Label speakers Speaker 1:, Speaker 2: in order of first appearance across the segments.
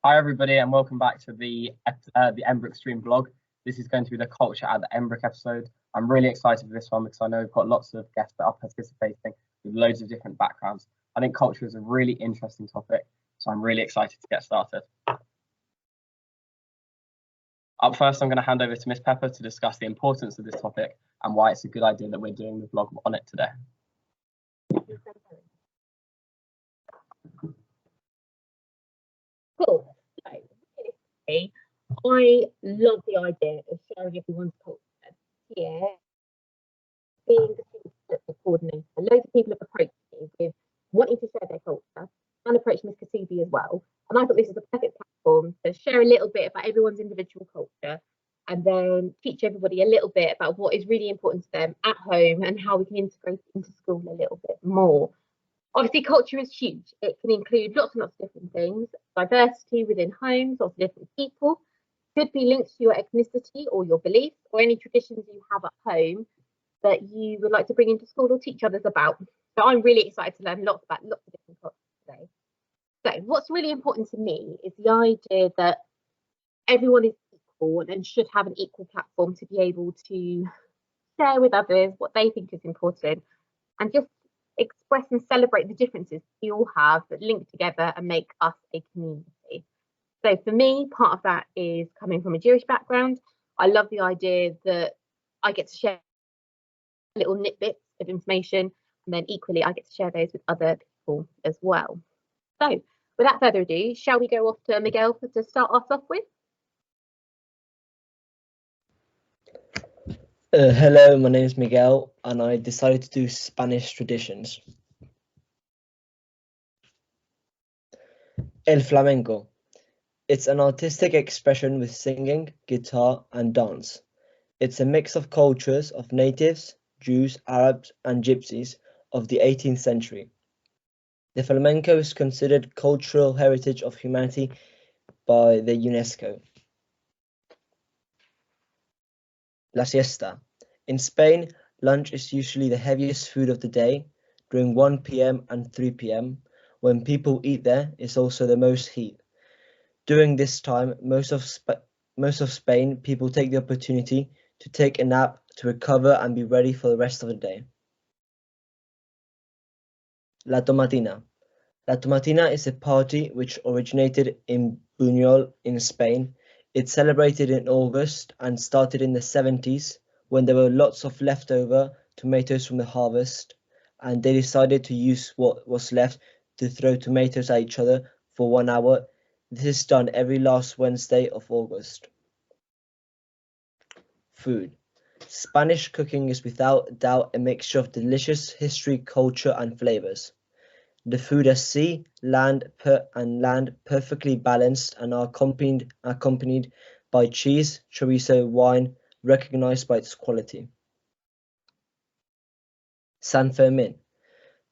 Speaker 1: Hi everybody and welcome back to the Emmbrook Stream vlog. This is going to be the culture at the Emmbrrok episode. I'm really excited for this one because I know we've got lots of guests that are participating with loads of different backgrounds. I think culture is a really interesting topic, so I'm really excited to get started. Up first, I'm going to hand over to Miss Pepper to discuss the importance of this topic and why it's a good idea that we're doing the vlog on it today.
Speaker 2: Cool. So, realistically, I love the idea of sharing everyone's culture. Yeah, being the culture coordinator, loads of people have approached me with wanting to share their culture and approached Miss Kasubi as well. And I thought this is the perfect platform to share a little bit about everyone's individual culture and then teach everybody a little bit about what is really important to them at home and how we can integrate it into school a little bit more. Obviously, culture is huge. It can include lots and lots of different things. Diversity within homes, lots of different people. Could be linked to your ethnicity or your beliefs or any traditions you have at home that you would like to bring into school or teach others about. So I'm really excited to learn lots about lots of different cultures today. So what's really important to me is the idea that everyone is equal and should have an equal platform to be able to share with others what they think is important and just express and celebrate the differences we all have that link together and make us a community. So for me, part of that is coming from a Jewish background. I love the idea that I get to share little nitbits of information, and then equally I get to share those with other people as well. So without further ado, shall we go off to Miguel to start us off with?
Speaker 3: Hello, my name is Miguel and I decided to do Spanish traditions. El flamenco. It's an artistic expression with singing, guitar and dance. It's a mix of cultures of natives, Jews, Arabs and Gypsies of the 18th century. The flamenco is considered cultural heritage of humanity by the UNESCO. La siesta. In Spain, lunch is usually the heaviest food of the day. During 1 p.m. and 3 p.m. when people eat there is also the most heat. During this time, most of Spain, people take the opportunity to take a nap to recover and be ready for the rest of the day. La Tomatina. La Tomatina is a party which originated in Buñol in Spain. It celebrated in August and started in the 70s when there were lots of leftover tomatoes from the harvest, and they decided to use what was left to throw tomatoes at each other for 1 hour. This is done every last Wednesday of August. Food. Spanish cooking is without doubt a mixture of delicious history, culture and flavors. The food are sea, land perfectly balanced and are accompanied by cheese, chorizo, wine, recognized by its quality. San Fermin.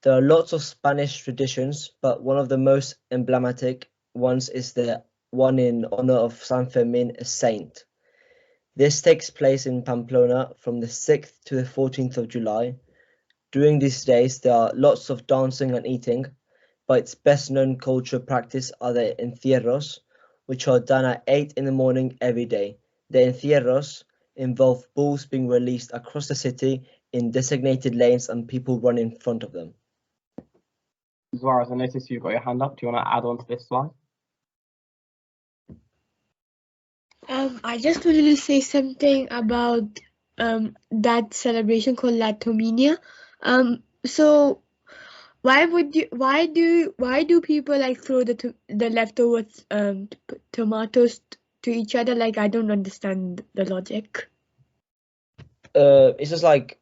Speaker 3: There are lots of Spanish traditions, but one of the most emblematic ones is the one in honor of San Fermin, a saint. This takes place in Pamplona from the 6th to the 14th of July. During these days, there are lots of dancing and eating, but its best known cultural practice are the encierros, which are done at 8 in the morning every day. The encierros involve bulls being released across the city in designated lanes and people run in front of them.
Speaker 1: Zara, I noticed you've got your hand up. Do you want to add on to this slide?
Speaker 4: I just wanted to say something about that celebration called La Tominia. So why do people like throw the leftovers tomatoes to each other? Like, I don't understand the logic.
Speaker 3: It's just like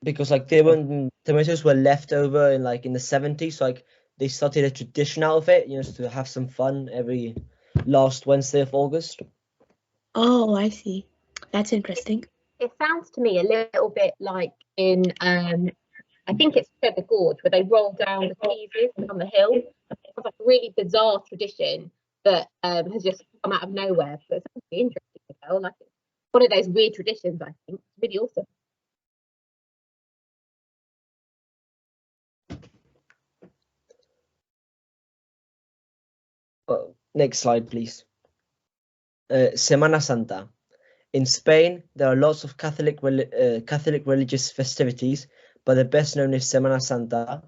Speaker 3: because like tomatoes were left over in the 70s, so like they started a tradition out of it, to have some fun every last Wednesday of August.
Speaker 4: Oh, I see. That's interesting.
Speaker 2: It sounds to me a little bit like in I think it's Feather Gorge, where they roll down the cheeses on the hill. It's like a really bizarre tradition that has just come out of nowhere. So it's really interesting as well. Like, it's one of those weird traditions, I think. It's really awesome.
Speaker 3: Next slide, please. Semana Santa. In Spain, there are lots of Catholic religious festivities, but the best known is Semana Santa.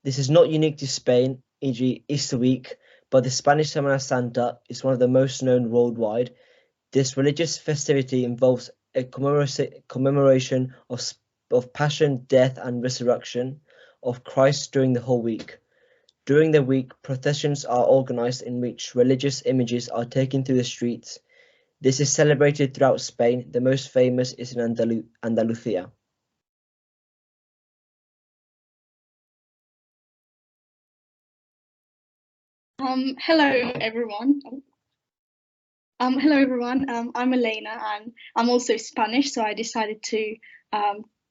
Speaker 3: This is not unique to Spain, e.g. Easter week, but the Spanish Semana Santa is one of the most known worldwide. This religious festivity involves a commemoration of passion, death, and resurrection of Christ during the whole week. During the week, processions are organized in which religious images are taken through the streets. This is celebrated throughout Spain. The most famous is in Andalusia.
Speaker 5: Hello everyone. Hello everyone. I'm Elena and I'm also Spanish, so I decided to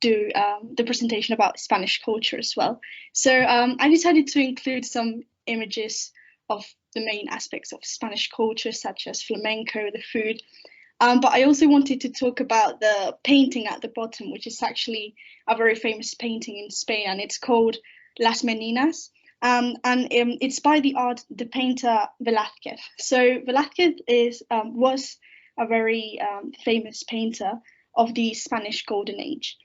Speaker 5: do the presentation about Spanish culture as well. So I decided to include some images of the main aspects of Spanish culture, such as flamenco, the food. But I also wanted to talk about the painting at the bottom, which is actually a very famous painting in Spain, and it's called Las Meninas. And it's by the painter Velázquez. So Velázquez was a very famous painter of the Spanish Golden Age.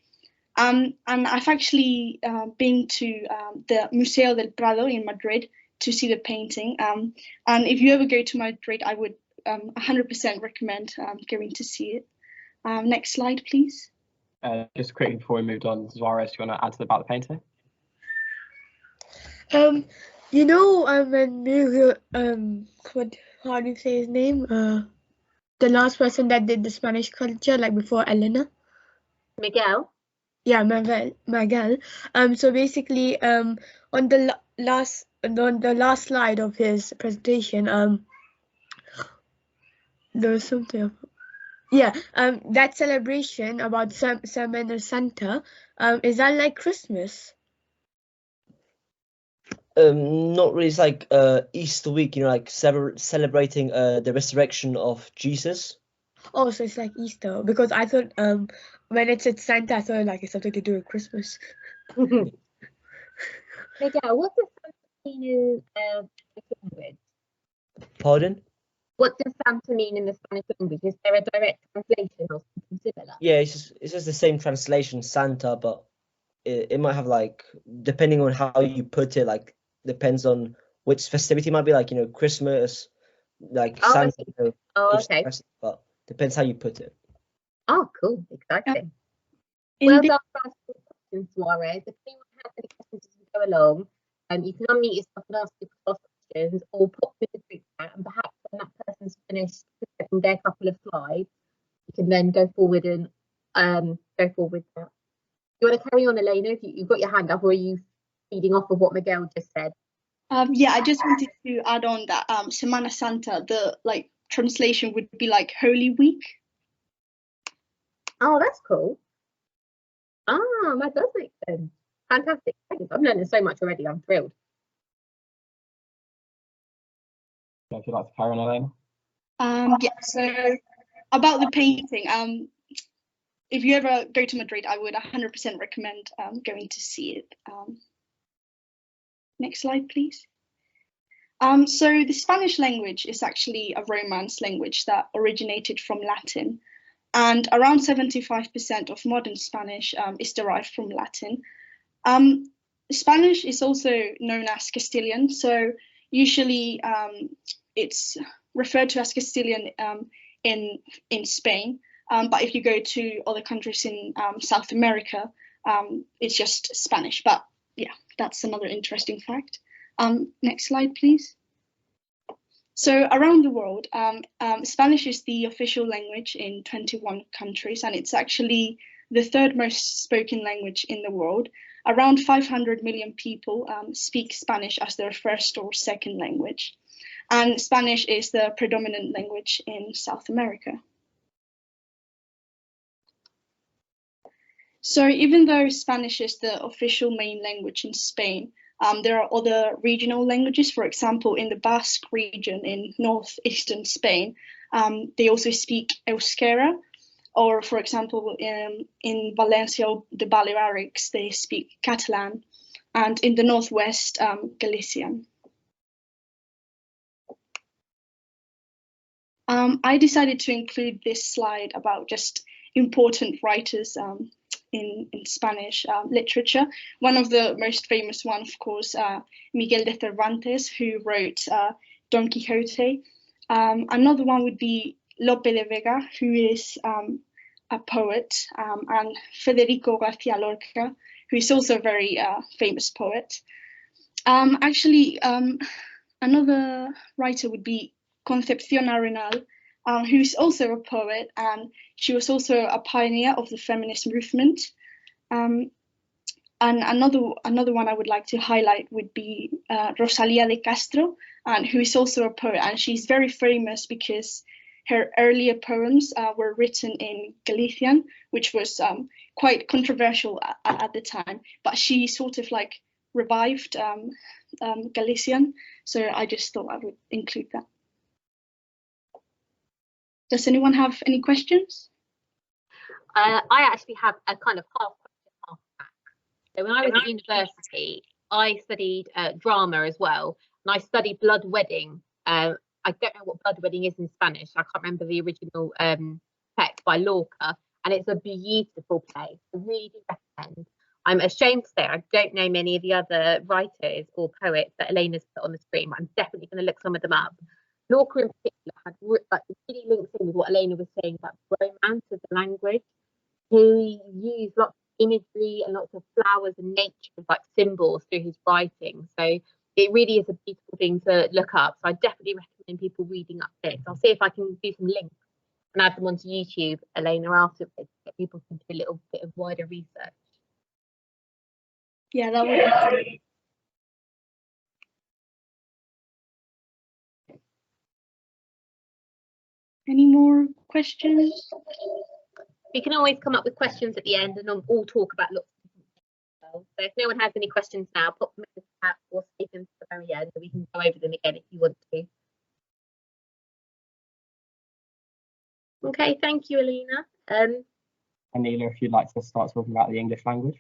Speaker 5: And I've actually been to the Museo del Prado in Madrid to see the painting. And if you ever go to Madrid, I would 100% recommend going to see it. Next slide, please.
Speaker 1: Just quickly before we moved on, Suarez, do you want to add about the painting?
Speaker 4: You know, when Miguel, how do you say his name? The last person that did the Spanish culture, like before Elena.
Speaker 2: Miguel.
Speaker 4: Yeah, Miguel. So basically, on the last slide of his presentation, there was something. Yeah, that celebration about Semana Santa, is that like Christmas?
Speaker 3: Not really. It's like Easter week, you know, like celebrating the resurrection of Jesus.
Speaker 4: Oh, so it's like Easter, because I thought when it said Santa, I thought like it's something to do with Christmas.
Speaker 2: Miguel, what does Santa mean in language?
Speaker 3: Pardon?
Speaker 2: What does Santa mean in the Spanish language? Is there a direct translation or something similar?
Speaker 3: Yeah, it's just the same translation, Santa, but it might have, like, depending on how you put it, like depends on which festivity it might be, like, you know, Christmas, like Santa. You know,
Speaker 2: okay.
Speaker 3: But depends how you put it.
Speaker 2: Oh, cool, exciting.
Speaker 5: Well
Speaker 2: done for asking questions, Suarez. If anyone has any questions as we go along, you can unmute yourself and ask your questions, or pop them in the group chat, and perhaps when that person's finished presenting their couple of slides, you can then go forward and go forward with that. You want to carry on, Elena? If you've got your hand up, or are you feeding off of what Miguel just said?
Speaker 5: Yeah, I just wanted to add on that Semana Santa, the translation would be like Holy Week.
Speaker 2: Oh, that's cool. Ah, that does make sense. Fantastic. I'm learning so much already. I'm thrilled.
Speaker 1: If you'd like to carry on, Elena.
Speaker 5: Yeah, so about the painting, if you ever go to Madrid, I would 100% recommend going to see it. Next slide, please. So the Spanish language is actually a Romance language that originated from Latin, and around 75% of modern Spanish is derived from Latin. Spanish is also known as Castilian, so usually it's referred to as Castilian in Spain, but if you go to other countries in South America, it's just Spanish. But yeah, that's another interesting fact. Next slide, please. So around the world, Spanish is the official language in 21 countries, and it's actually the third most spoken language in the world. Around 500 million people speak Spanish as their first or second language. And Spanish is the predominant language in South America. So even though Spanish is the official main language in Spain, there are other regional languages. For example, in the Basque region in northeastern Spain, they also speak Euskera, or for example, in Valencia, the Balearics, they speak Catalan, and in the northwest, Galician. I decided to include this slide about just important writers in Spanish literature. One of the most famous one, of course, Miguel de Cervantes, who wrote Don Quixote. Another one would be Lope de Vega, who is a poet, and Federico García Lorca, who is also a very famous poet. Another writer would be Concepción Arenal, who's also a poet, and she was also a pioneer of the feminist movement. And another one I would like to highlight would be Rosalía de Castro, and who is also a poet, and she's very famous because her earlier poems were written in Galician, which was quite controversial at the time, but she sort of like revived Galician, so I just thought I would include that. Does anyone have any questions?
Speaker 2: I actually have a kind of half question, half back. So when I was at university, I studied drama as well, and I studied Blood Wedding. I don't know what Blood Wedding is in Spanish. I can't remember the original text by Lorca, and it's a beautiful play. I really do recommend. I'm ashamed to say I don't know many of the other writers or poets that Elena's put on the screen, but I'm definitely going to look some of them up. Lorca in particular had really links in with what Elena was saying about the romance of the language. He used lots of imagery and lots of flowers and nature as like symbols through his writing. So it really is a beautiful thing to look up. So I definitely recommend people reading up this. I'll see if I can do some links and add them onto YouTube, Elena, afterwards, so people can do a little bit of wider research.
Speaker 5: Yeah, that would be great. Any more questions?
Speaker 2: We can always come up with questions at the end and all talk about lots of different things as well. So if no one has any questions now, pop them in the chat or save them to the very end, and we can go over them again if you want to. Okay, thank you, Elena.
Speaker 1: Anelia, if you'd like to start talking about the English language.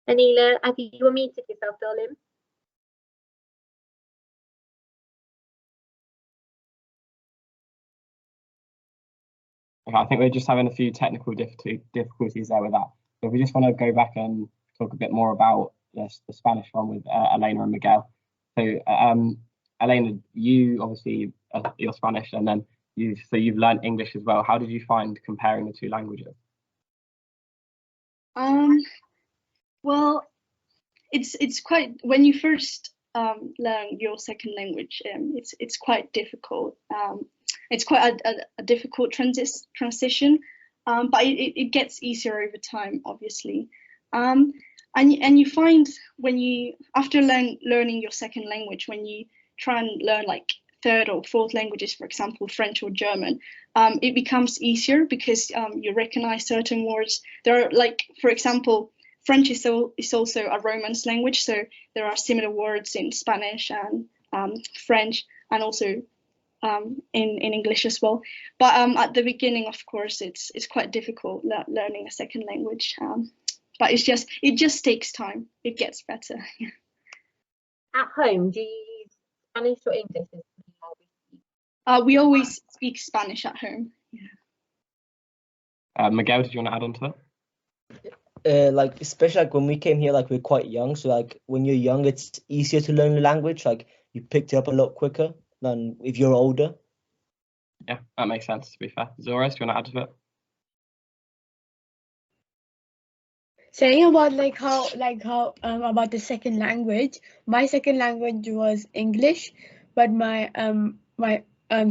Speaker 2: Anelia, have you unmuted yourself, darling?
Speaker 1: Okay, I think we're just having a few technical difficulties there with that. So we just want to go back and talk a bit more about the Spanish one with Elena and Miguel. So Elena, you obviously you're Spanish, and then you've learned English as well. How did you find comparing the two languages?
Speaker 5: Well, it's quite, when you first learn your second language, it's quite difficult. It's quite a difficult transition, but it gets easier over time, obviously. And you find when you, after learning your second language, when you try and learn like third or fourth languages, for example, French or German, it becomes easier because you recognize certain words. There are, like, for example, French is also a Romance language, so there are similar words in Spanish and French, and also in English as well. But at the beginning, of course, it's quite difficult learning a second language. But it just takes time. It gets better.
Speaker 2: At home, do you use Spanish or English?
Speaker 5: We always speak Spanish at home.
Speaker 1: Yeah. Miguel, did you want to add on to that?
Speaker 3: Like, especially like when we came here, like we're quite young, so like when you're young, it's easier to learn the language. Like you picked it up a lot quicker than if you're older.
Speaker 1: Yeah, that makes sense, to be fair. Zora, do you want to add to it?
Speaker 4: Saying about how about the second language, my second language was English, but my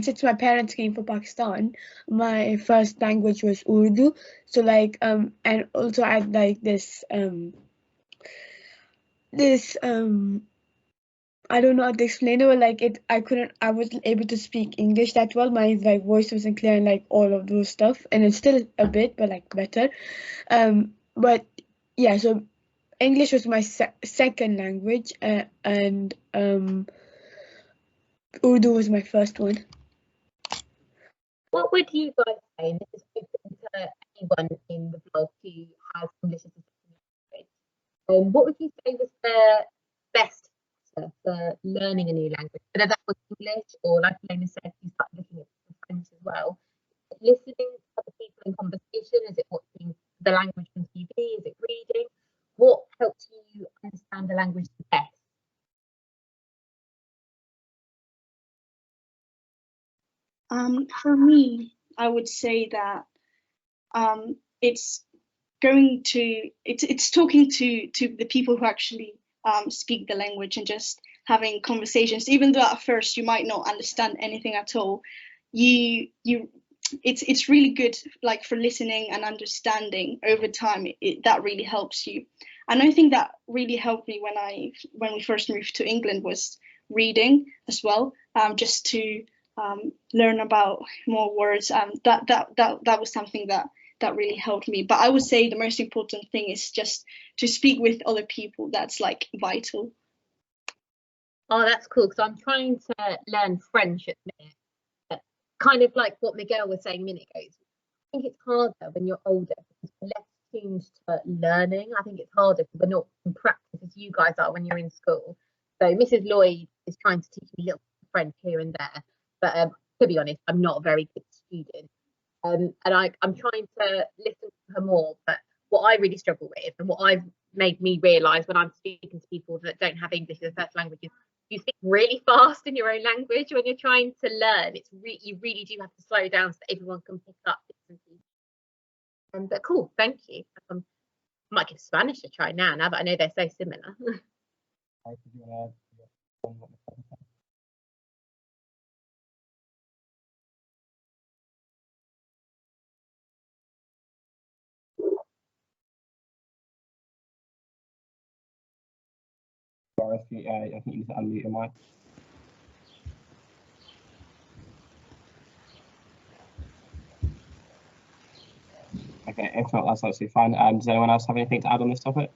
Speaker 4: since my parents came from Pakistan, my first language was Urdu. So like and also I had like this I don't know how to explain it, but like I wasn't able to speak English that well. My like voice wasn't clear and like all of those stuff, and it's still a bit, but like better. But yeah, so English was my second language, and Urdu was my first one.
Speaker 2: What would you guys say, and this is open to learning a new language, whether that was English or, like Elena said, you start looking at French as well. Listening to other people in conversation, is it watching the language on TV, is it reading? What helps you understand the language the best?
Speaker 5: For me, I would say that it's talking to the people who actually speak the language and just having conversations, even though at first you might not understand anything at all. It's really good, like, for listening and understanding over time. That really helps you. And I think that really helped me when we first moved to England was reading as well, just to learn about more words. That was something that really helped me. But I would say the most important thing is just to speak with other people. That's like vital.
Speaker 2: Oh, that's cool, because I'm trying to learn French at the minute. But kind of like what Miguel was saying a minute ago. I think it's harder when you're older because we're less tuned to learning. I think it's harder because we're not in practice as you guys are when you're in school. So Mrs. Lloyd is trying to teach me little French here and there. But to be honest, I'm not a very good student. And I'm trying to listen to her more. But what I really struggle with, and what I've made me realise when I'm speaking to people that don't have English as a first language, is you speak really fast in your own language when you're trying to learn. You really do have to slow down so that everyone can pick up bits and pieces. But cool, thank you. I might give Spanish a try now that I know they're so similar.
Speaker 1: Sorry, I think you need to unmute your mic. Okay, if not, that's absolutely fine. Does anyone else have anything to add on this topic?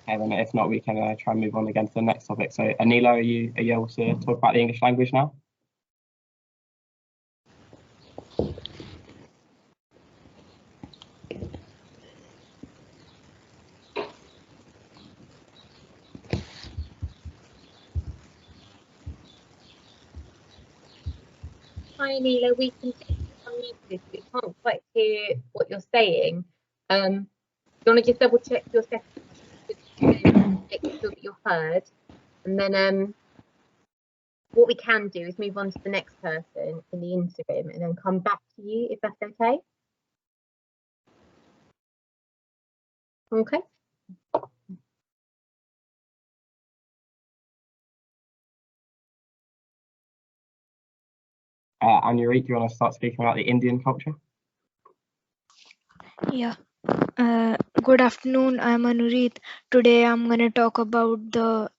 Speaker 1: Okay, then if not, we can try and move on again to the next topic. So, Anelia, are you able to talk about the English language now?
Speaker 2: Hi, Anelia, we can unmute this. We can't quite hear what you're saying. Do you want to just double check your settings, make sure that you're heard, and then what we can do is move on to the next person in the interim and then come back to you if that's okay. Okay.
Speaker 1: Anureet, do you want to start speaking about the Indian culture?
Speaker 6: Yeah. Good afternoon. I'm Anureet. Today I'm going to talk about the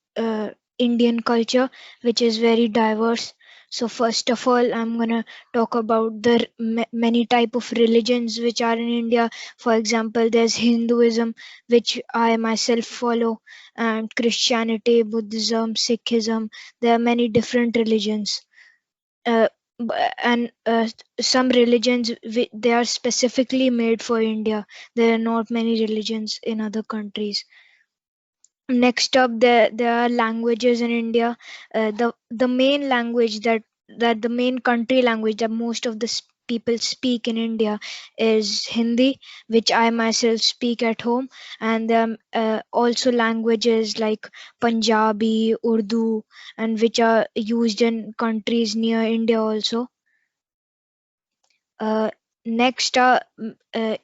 Speaker 6: Indian culture, which is very diverse. So first of all, I'm going to talk about the many type of religions which are in India. For example, there's Hinduism, which I myself follow, and Christianity, Buddhism, Sikhism. There are many different religions. And some religions they are specifically made for India. There are not many religions in other countries. Next up, there are languages in India. The main language that the main country language that most of the people speak in India is Hindi, which I myself speak at home, and also languages like Punjabi, Urdu, and which are used in countries near India also. Next,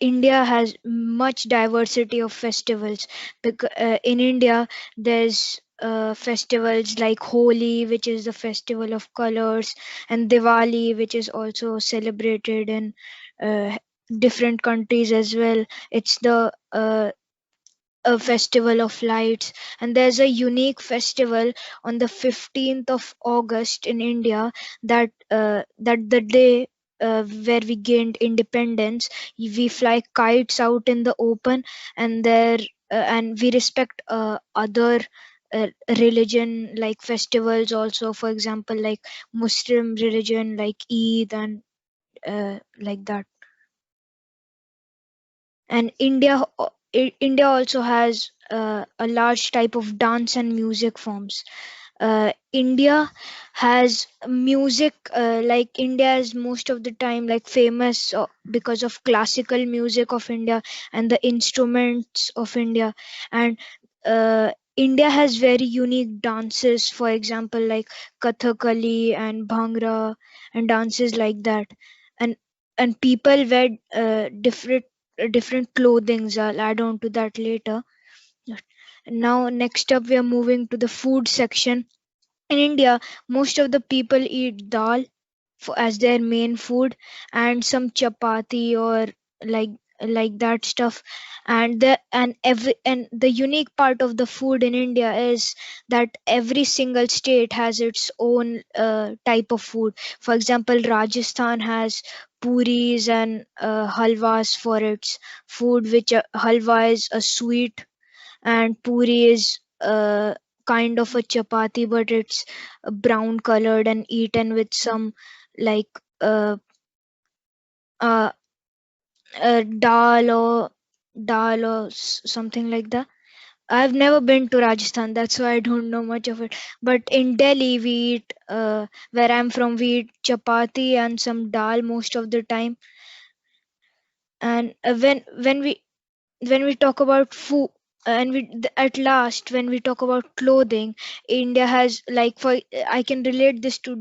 Speaker 6: India has much diversity of festivals. In India, there's festivals like Holi, which is the festival of colors, and Diwali, which is also celebrated in different countries as well. It's the a festival of lights, and there's a unique festival on the 15th of August in India that the day where we gained independence. We fly kites out in the open, and there and we respect other religion like festivals also. For example, like Muslim religion like Eid and like that. And India also has a large type of dance and music forms. India has music, like India is most of the time like famous because of classical music of India and the instruments of India. And India has very unique dances, for example, like Kathakali and Bhangra and dances like that. And people wear different clothings. I'll add on to that later. Now, next up, we are moving to the food section. In India, most of the people eat dal as their main food, and some chapati or like that stuff. And the unique part of the food in India is that every single state has its own type of food. For example, Rajasthan has puris and halwas for its food, which halwa is a sweet, and puri is kind of a chapati, but it's brown colored and eaten with some like uh, uh, dal or something like that. I've never been to Rajasthan, that's why I don't know much of it. But in Delhi, we eat, where I'm from, we eat chapati and some dal most of the time. And when we talk about food, and at last, when we talk about clothing, India has, like, for I can relate this to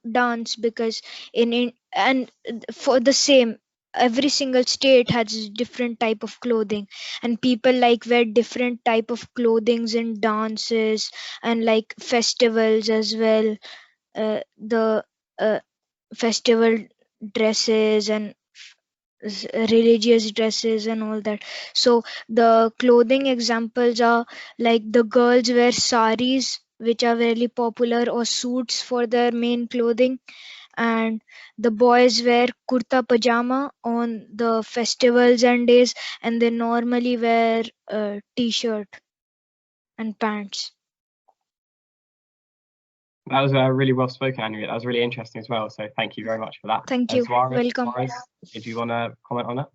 Speaker 6: dance, because and for the same, every single state has different type of clothing, and people like wear different type of clothings in dances and like festivals as well. The uh, festival dresses and religious dresses and all that. So the clothing examples are like the girls wear saris, which are very popular, or suits for their main clothing, and the boys wear kurta pajama on the festivals and days, and they normally wear a t-shirt and pants.
Speaker 1: That was really well spoken, Anureet. That was really interesting as well. So thank you very much for that.
Speaker 6: Thank you. Welcome.
Speaker 1: Suarez, if you want to comment on that.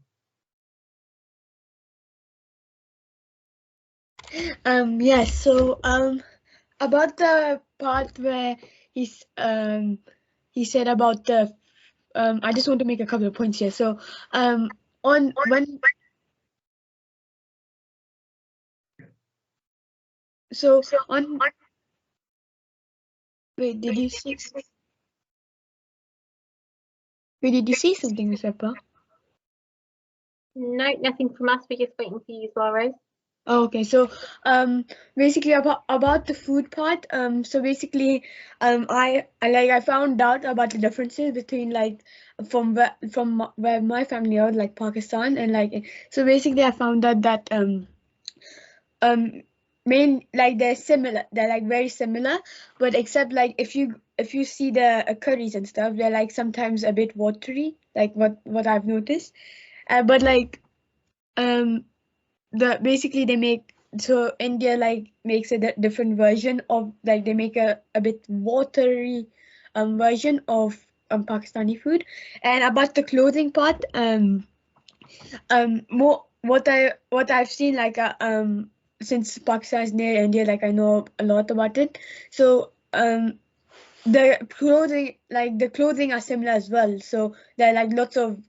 Speaker 4: Yes, so about the part where he said about the I just want to make a couple of points here. So on when so on wait, did you say something, Miss Pepper?
Speaker 2: No, nothing from us. We're just waiting for you, Suarez.
Speaker 4: Oh, okay, so basically about the food part, so basically I found out about the differences between like from where my family are, like Pakistan, and like, so basically I found out that like they're like very similar, but except like if you see the curries and stuff, they're like sometimes a bit watery, like what I've noticed, but like basically they make, so India like makes a different version of, like they make a bit watery version of Pakistani food. And about the clothing part, more what I've seen, like since Pakistan is near India, like I know a lot about it. So the clothing are similar as well. So there are like lots of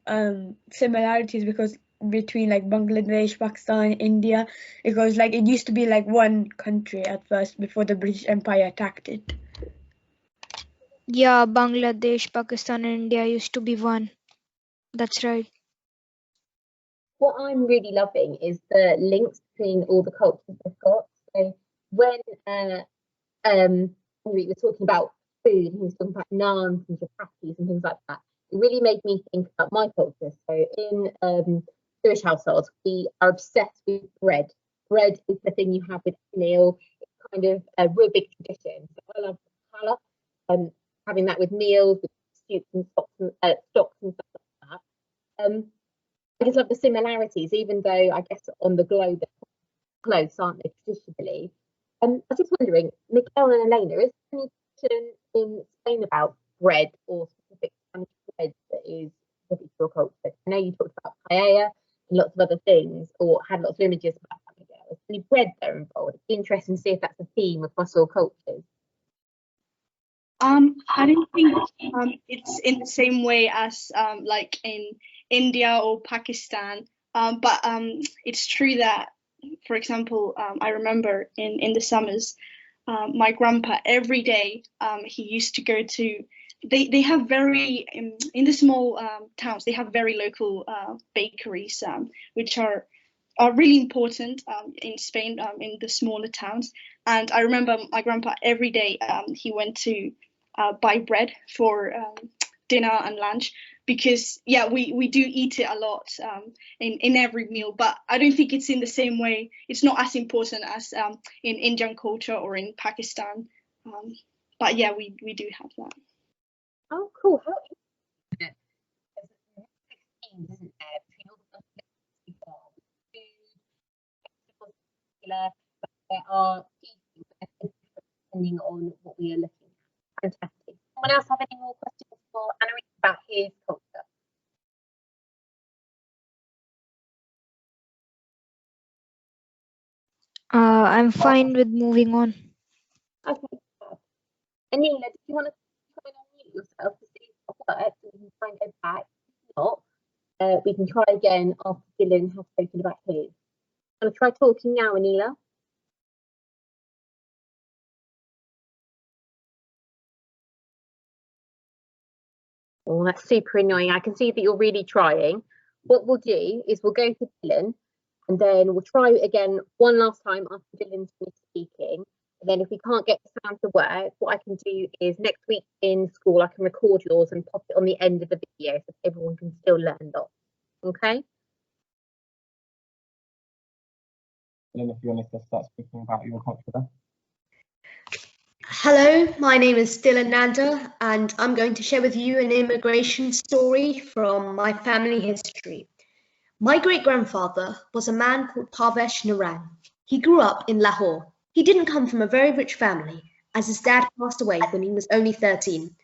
Speaker 4: similarities because between like Bangladesh, Pakistan, India, because like it used to be like one country at first before the British Empire attacked it.
Speaker 6: Yeah, Bangladesh, Pakistan, and India used to be one. That's right.
Speaker 2: What I'm really loving is the links between all the cultures they've got. So when we were talking about food, and he was talking about naans and chapatis and things like that, it really made me think about my culture. So in Jewish households, we are obsessed with bread. Bread is the thing you have with meal. It's kind of a real big tradition. So I love challah, having that with meals, with soups and stocks and stuff like that. I just love the similarities, even though I guess on the globe they're close, aren't they, traditionally? I was just wondering, Miguel and Elena, is there any tradition in Spain about bread or specific Spanish bread that is specific to your culture? I know you talked about paella and lots of other things, or had lots of images about that, Miguel. Is any bread there involved? It'd be interesting to see if that's a theme across all cultures.
Speaker 5: I don't think it's in the same way as like in India or Pakistan, but it's true that, for example, I remember in the summers, my grandpa every day he used to go to. They have very in the small towns. They have very local bakeries, which are really important in Spain, in the smaller towns. And I remember my grandpa every day he went to buy bread for dinner and lunch, because yeah, we do eat it a lot in every meal, but I don't think it's in the same way. It's not as important as in Indian culture or in Pakistan, but yeah, we do have that.
Speaker 2: Oh, cool. How interesting. There's 16, isn't there, between all the countries involved, food, festivals, but there are depending on what we are looking at. Fantastic. Someone else have any more questions for Anureet about his culture?
Speaker 6: I'm fine with moving on.
Speaker 2: Okay. Anelia, do you want to try and unmute yourself to see if it works, so we can try and go back? If not, we can try again after Dylan has spoken about his. I'm going to try talking now, Anelia. Oh, that's super annoying. I can see that you're really trying. What we'll do is we'll go to Dylan, and then we'll try again one last time after Dylan's finished speaking. And then if we can't get the sound to work, what I can do is next week in school, I can record yours and pop it on the end of the video so everyone can still learn that. Okay?
Speaker 1: Dylan, if you want to start speaking about your culture there.
Speaker 4: Hello, my name is Dylan Nanda, and I'm going to share with you an immigration story from my family history. My great-grandfather was a man called Parvesh Naran. He grew up in Lahore. He didn't come from a very rich family, as his dad passed away when he was only 13.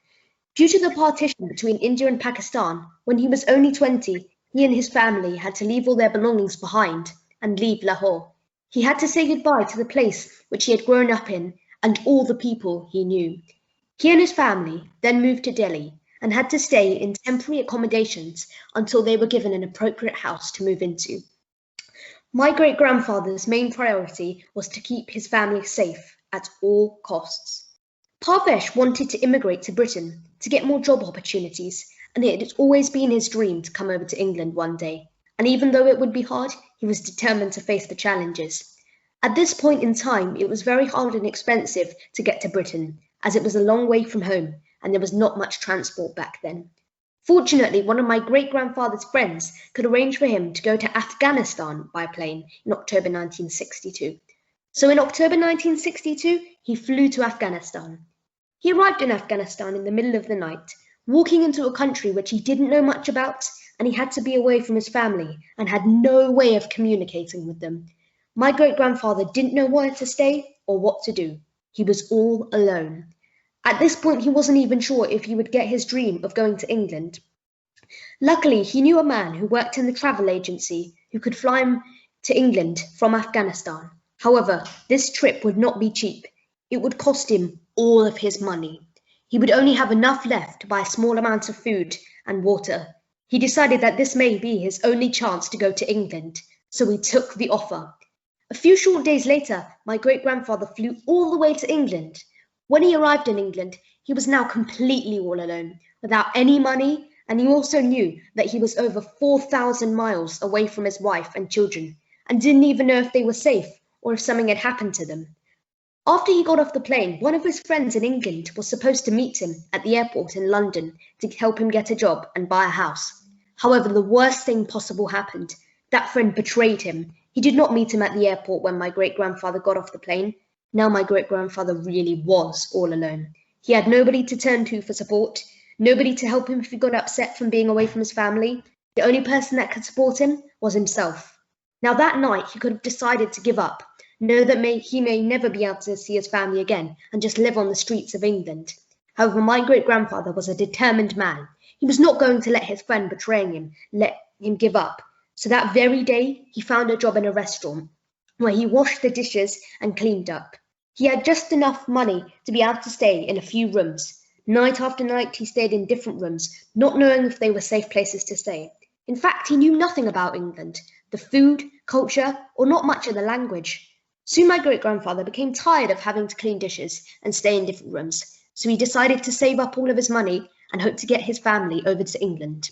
Speaker 4: Due to the partition between India and Pakistan, when he was only 20, he and his family had to leave all their belongings behind and leave Lahore. He had to say goodbye to the place which he had grown up in and all the people he knew. He and his family then moved to Delhi and had to stay in temporary accommodations until they were given an appropriate house to move into. My great-grandfather's main priority was to keep his family safe at all costs. Parvesh wanted to immigrate to Britain to get more job opportunities, and it had always been his dream to come over to England one day. And even though it would be hard, he was determined to face the challenges. At this point in time, it was very hard and expensive to get to Britain, as it was a long way from home and there was not much transport back then. Fortunately, one of my great-grandfather's friends could arrange for him to go to Afghanistan by plane in October 1962. So in October 1962, he flew to Afghanistan. He arrived in Afghanistan in the middle of the night, walking into a country which he didn't know much about, and he had to be away from his family and had no way of communicating with them. My great-grandfather didn't know where to stay or what to do. He was all alone. At this point, he wasn't even sure if he would get his dream of going to England. Luckily, he knew a man who worked in the travel agency who could fly him to England from Afghanistan. However, this trip would not be cheap. It would cost him all of his money. He would only have enough left to buy a small amount of food and water. He decided that this may be his only chance to go to England, so he took the offer. A few short days later, my great-grandfather flew all the way to England. When he arrived in England, he was now completely all alone, without any money, and he also knew that he was over 4,000 miles away from his wife and children, and didn't even know if they were safe or if something had happened to them. After he got off the plane, one of his friends in England was supposed to meet him at the airport in London to help him get a job and buy a house. However, the worst thing possible happened. That friend betrayed him. He did not meet him at the airport when my great-grandfather got off the plane. Now my great-grandfather really was all alone. He had nobody to turn to for support, nobody to help him if he got upset from being away from his family. The only person that could support him was himself. Now that night he could have decided to give up, know that he may never be able to see his family again and just live on the streets of England. However, my great-grandfather was a determined man. He was not going to let his friend betraying him let him give up. So that very day, he found a job in a restaurant.
Speaker 7: where he washed the dishes and cleaned up. He had just enough money to be able to stay in a few rooms. Night after night, he stayed in different rooms, not knowing if they were safe places to stay. In fact, he knew nothing about England, the food, culture, or not much of the language. Soon my great-grandfather became tired of having to clean dishes and stay in different rooms, so he decided to save up all of his money and hope to get his family over to England.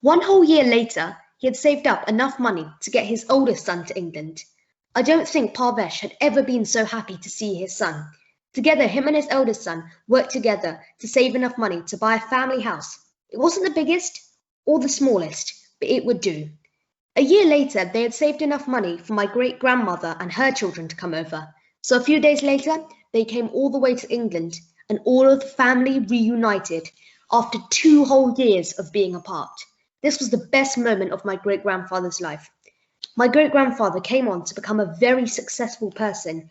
Speaker 7: 1 whole year later, he had saved up enough money to get his oldest son to England. I don't think Parvesh had ever been so happy to see his son. Together, him and his eldest son worked together to save enough money to buy a family house. It wasn't the biggest or the smallest, but it would do. A year later, they had saved enough money for my great-grandmother and her children to come over. So a few days later, they came all the way to England, and all of the family reunited after 2 whole years of being apart. This was the best moment of my great-grandfather's life. My great-grandfather came on to become a very successful person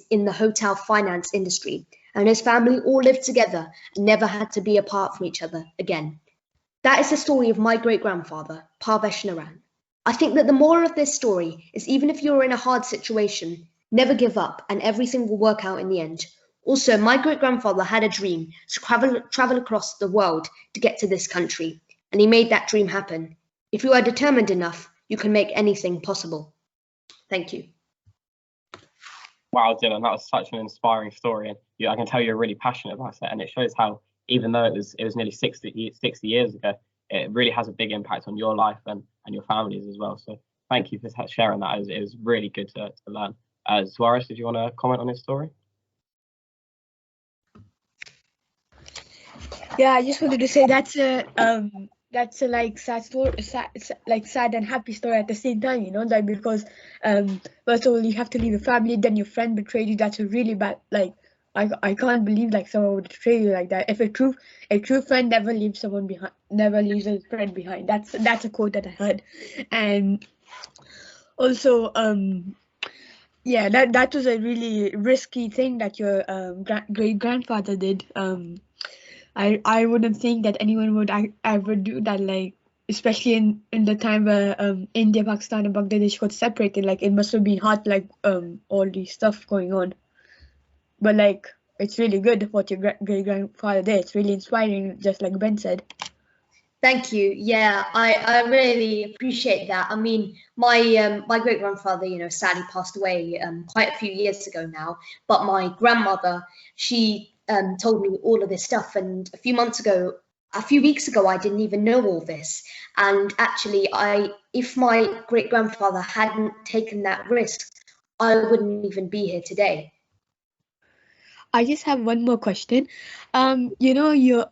Speaker 7: in the hotel finance industry, and his family all lived together and never had to be apart from each other again. That is the story of my great-grandfather, Parvesh Naran. I think that the moral of this story is even if you're in a hard situation, never give up and everything will work out in the end. Also, my great-grandfather had a dream to travel across the world to get to this country, and he made that dream happen. If you are determined enough, you can make anything possible. Thank you.
Speaker 1: Wow, Dylan, that was such an inspiring story, and I can tell you're really passionate about it. And it shows how, even though it was nearly 60 years ago, it really has a big impact on your life and your families as well. So thank you for sharing that. It was really good to learn. Suarez, did you want to comment on this story?
Speaker 4: Yeah, I just wanted to say that's a like sad story, like sad and happy story at the same time, you know, like because first of all you have to leave your family, then your friend betrayed you. That's a really bad, like I can't believe like someone would betray you like that. If a true friend never leaves someone behind, never leaves a friend behind. That's a quote that I heard. And also yeah, that was a really risky thing that your great grandfather did. I wouldn't think that anyone would ever do that, like especially in the time where India, Pakistan and Bangladesh got separated. Like it must have been hard, like all these stuff going on. But like it's really good what your great grandfather did. It's really inspiring, just like Ben said.
Speaker 7: Thank you. Yeah, I really appreciate that. I mean, my great grandfather, you know, sadly passed away quite a few years ago now. But my grandmother, she told me all of this stuff, and a few weeks ago, I didn't even know all this. And actually, if my great grandfather hadn't taken that risk, I wouldn't even be here today.
Speaker 4: I just have one more question. You know,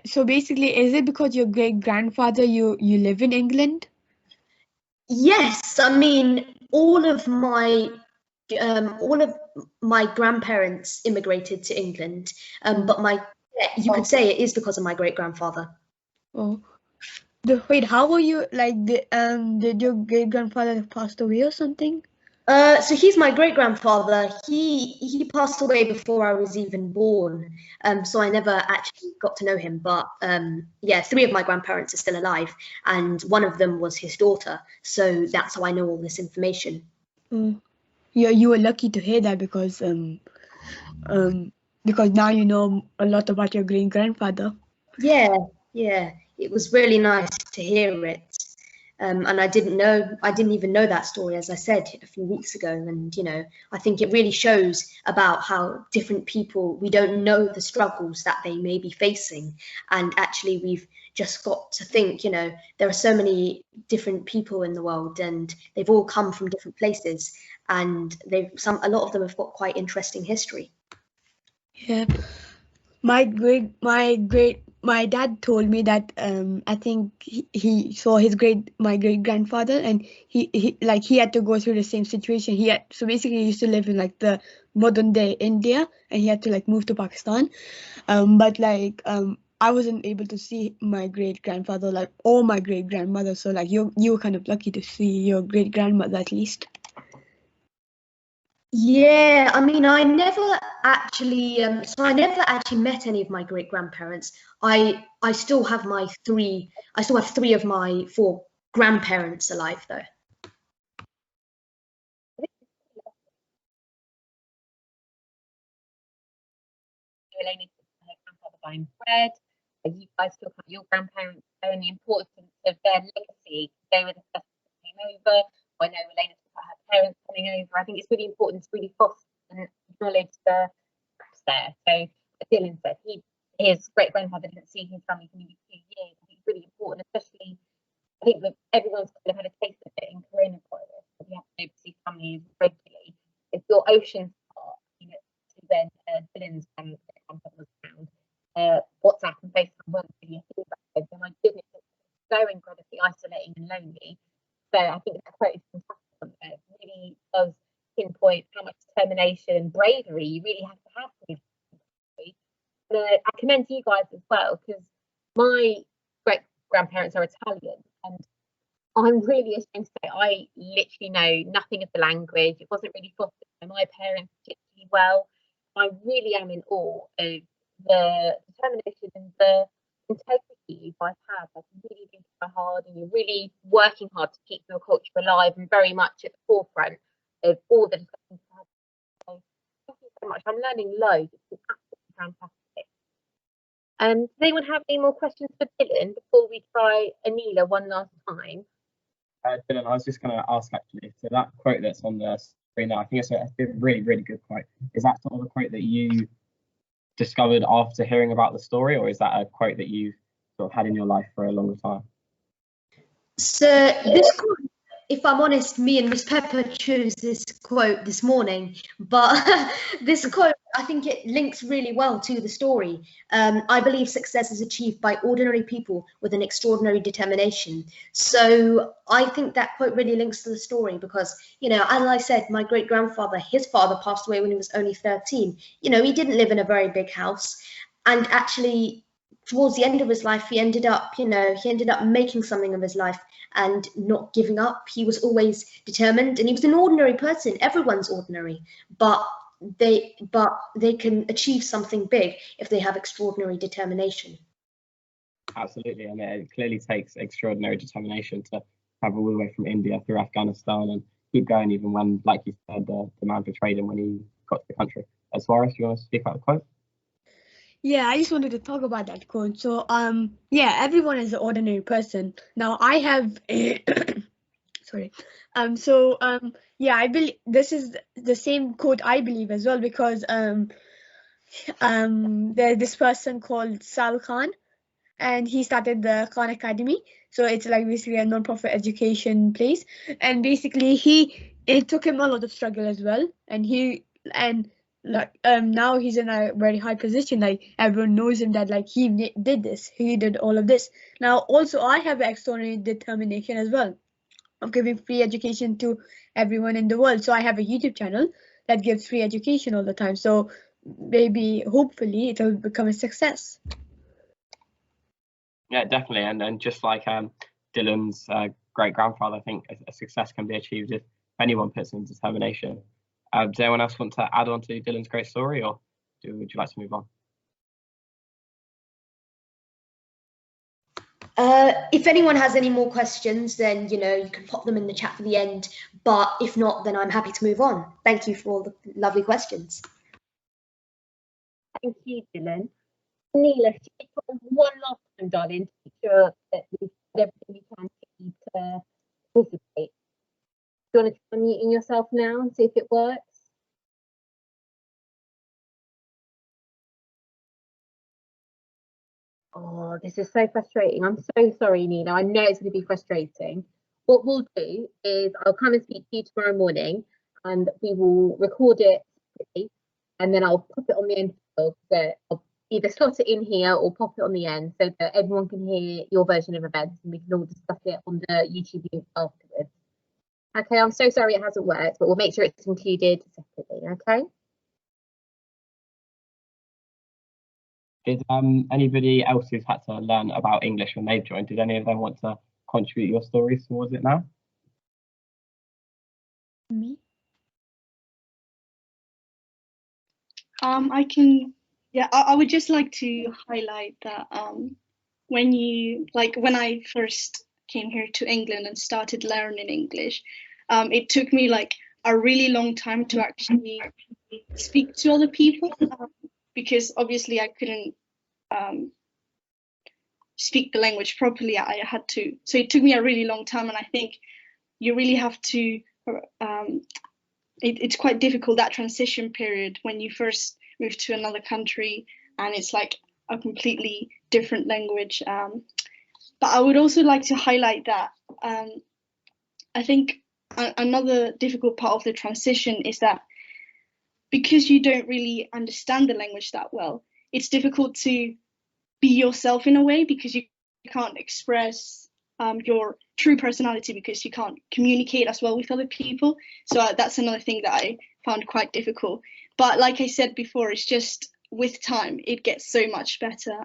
Speaker 4: so basically, is it because your great grandfather you live in England?
Speaker 7: Yes, I mean all of my grandparents immigrated to England, but you could say it is because of my great grandfather.
Speaker 4: Oh, wait, how were you like? Did your great grandfather passed away or something?
Speaker 7: So he's my great grandfather. He passed away before I was even born, so I never actually got to know him. But yeah, 3 of my grandparents are still alive, and one of them was his daughter. So that's how I know all this information.
Speaker 4: Yeah, you were lucky to hear that because now you know a lot about your great grandfather.
Speaker 7: Yeah, it was really nice to hear it. And I didn't even know that story, as I said a few weeks ago. And, you know, I think it really shows about how different people, we don't know the struggles that they may be facing. And actually, we've just got to think, you know, there are so many different people in the world and they've all come from different places. And a lot of them have got quite interesting history.
Speaker 4: Yeah. My dad told me that I think he saw my great grandfather, and he had to go through the same situation. So basically he used to live in like the modern day India, and he had to like move to Pakistan. But like I wasn't able to see my great grandfather or my great grandmother. So like you were kind of lucky to see your great grandmother at least.
Speaker 7: Yeah, I mean, I never actually met any of my great grandparents. I still have 3 of my 4 grandparents alive though.
Speaker 2: Elena talked about her grandfather buying bread. You guys talk about your grandparents and the importance of their legacy. They were the first that came over. I know Elena talked about her parents coming over. I think it's really important to really foster and acknowledge the past there. So as Dylan said, his great grandfather didn't see his family for nearly 2 years. I think it's really important, especially I think that everyone's kind of had a taste of it in coronavirus. We have to go to see families regularly. If your oceans are, to when Dylan's grandfather was around, WhatsApp and FaceTime weren't really a thing back then. So my goodness, it's so incredibly isolating and lonely. So I think that quote is fantastic. It really does pinpoint how much determination and bravery you really have to have for this country. I commend you guys as well, because my great grandparents are Italian, and I'm really ashamed to say I literally know nothing of the language. It wasn't really fostered by my parents particularly well. I really am in awe of the determination and the integrity you guys have. Like, really thinking hard, and you're really working hard to keep your culture alive and very much at the forefront of all the discussions. So thank you so much. I'm learning loads. It's been absolutely fantastic. Does anyone have any more questions for Dylan before we try Anelia one last time?
Speaker 1: Dylan, I was just going to ask actually. So that quote that's on the screen now, I think it's a really, really good quote. Is that sort of a quote that you discovered after hearing about the story, or is that a quote that you've sort of had in your life for a longer time?
Speaker 7: So this quote, if I'm honest, me and Miss Pepper chose this quote this morning, but this quote, I think it links really well to the story. I believe success is achieved by ordinary people with an extraordinary determination. So I think that quote really links to the story because, as I said, my great-grandfather, his father passed away when he was only 13. He didn't live in a very big house. And actually, towards the end of his life, he ended up making something of his life and not giving up. He was always determined, and he was an ordinary person. Everyone's ordinary, but they can achieve something big if they have extraordinary determination. Absolutely,
Speaker 1: and it clearly takes extraordinary determination to travel all the way from India through Afghanistan and keep going even when, like you said, the man betrayed him when he got to the country. Suarez, you want to speak about the quote?
Speaker 4: Yeah, I just wanted to talk about that quote. So, everyone is an ordinary person. Now, I have sorry. I believe this is the same quote I believe as well, because there's this person called Sal Khan, and he started the Khan Academy. So it's like basically a non-profit education place, and basically it took him a lot of struggle as well, now he's in a very high position. Like, everyone knows him that he did all of this. Now also I have extraordinary determination as well of giving free education to everyone in the world. So I have a YouTube channel that gives free education all the time. So maybe, hopefully, it will become a success.
Speaker 1: Yeah, definitely. And just like Dylan's great-grandfather, I think a success can be achieved if anyone puts in determination. Does anyone else want to add on to Dylan's great story, or would you like to move on?
Speaker 7: If anyone has any more questions, then you can pop them in the chat for the end. But if not, then I'm happy to move on. Thank you for all the lovely questions.
Speaker 2: Thank you, Dylan. Neela, one last time, darling, to make sure that we've got everything we can to participate. Do you want to try unmuting yourself now and see if it works? Oh, this is so frustrating. I'm so sorry, Nina. I know it's going to be frustrating. What we'll do is I'll come and speak to you tomorrow morning, and we will record it quickly, and then I'll pop it on the end. I'll either slot it in here or pop it on the end so that everyone can hear your version of events, and we can all discuss it on the YouTube link afterwards. Okay, I'm so sorry it hasn't worked, but we'll make sure it's included separately, okay?
Speaker 1: Did anybody else who's had to learn about English when they've joined, did any of them want to contribute your stories towards it now?
Speaker 4: Me?
Speaker 5: I can, yeah, I would just like to highlight that when I first came here to England and started learning English, it took me a really long time to actually speak to other people because obviously I couldn't speak the language properly. I had to, so it took me a really long time, and I think you really have to, it's quite difficult, that transition period when you first move to another country and it's like a completely different language. But I would also like to highlight that I think another difficult part of the transition is that because you don't really understand the language that well, it's difficult to be yourself in a way, because you can't express your true personality, because you can't communicate as well with other people. So that's another thing that I found quite difficult. But like I said before, it's just with time, it gets so much better.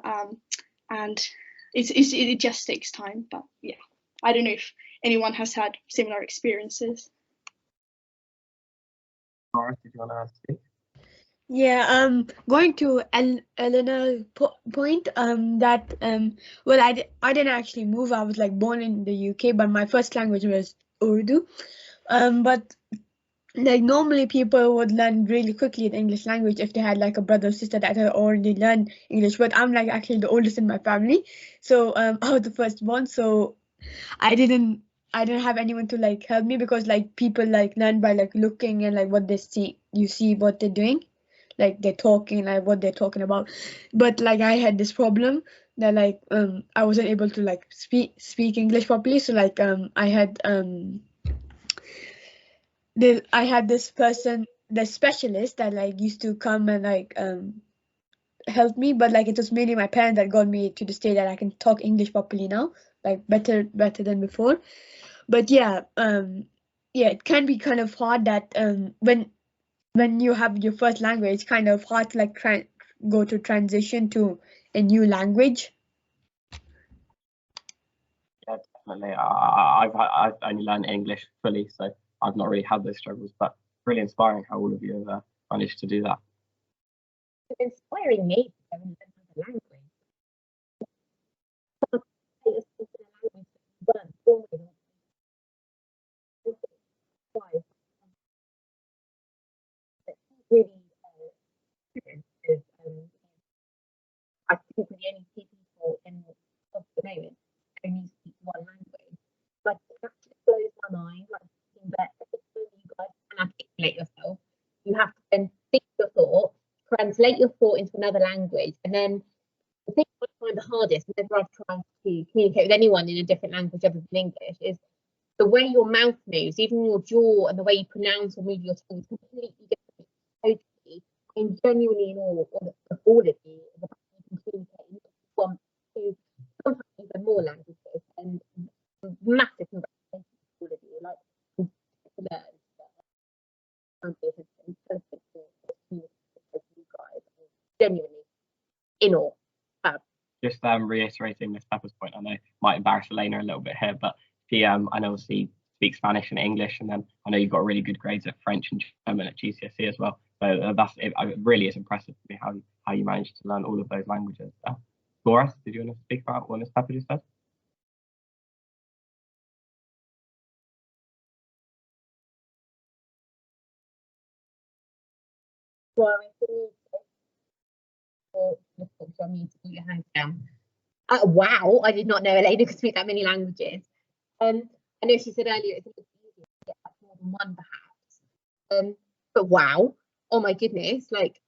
Speaker 5: And it just takes time. But yeah, I don't know if anyone has had similar experiences.
Speaker 1: Laura, did you want to speak?
Speaker 4: Yeah, going to Eleanor's point, that well, I didn't actually move. I was like born in the UK, but my first language was Urdu. But like normally people would learn really quickly the English language if they had like a brother or sister that had already learned English. But I'm like actually the oldest in my family, so I was the firstborn, so I didn't have anyone to like help me, because like people like learn by like looking and like what they see. You see what they're doing, like they're talking, like what they're talking about. But like I had this problem that like I wasn't able to like speak English properly. So like I had this person, the specialist that like used to come and like help me, but like it was mainly my parents that got me to the state that I can talk English properly now, like better than before. But yeah, it can be kind of hard that when you have your first language, it's kind of hard to like go to transition to a new language.
Speaker 1: Yeah, definitely. I've only learned English fully, so I've not really had those struggles. But really inspiring how all of you have managed to do that.
Speaker 2: It's inspiring me to learn another language. Really I think we're the only two people in the moment who only speak one language. Like it actually blows my mind. Like thinking that every time you guys can articulate yourself, you have to then think your thought, translate your thought into another language, and then the thing I find the hardest whenever I've tried to communicate with anyone in a different language other than English is the way your mouth moves, even your jaw and the way you pronounce or move your tongue is completely different. Totally. I'm genuinely in awe of all of you, the fact that you can communicate in one, two, sometimes even more languages, and massive congratulations to all of you. Like, to learn you guys, genuinely in awe.
Speaker 1: Just reiterating Miss Pepper's point, I know might embarrass Elena a little bit here, but she I know she speaks Spanish and English, and then I know you've got really good grades at French and German at GCSE as well. So it really is impressive to me how you managed to learn all of those languages. Laura, did you want to speak about what Miss Pepper just said?
Speaker 2: Well, I need to put your hands down. Wow, I did not know Elena could speak that many languages. I know she said earlier it's a little easier to get like more than one perhaps. But wow, oh my goodness, like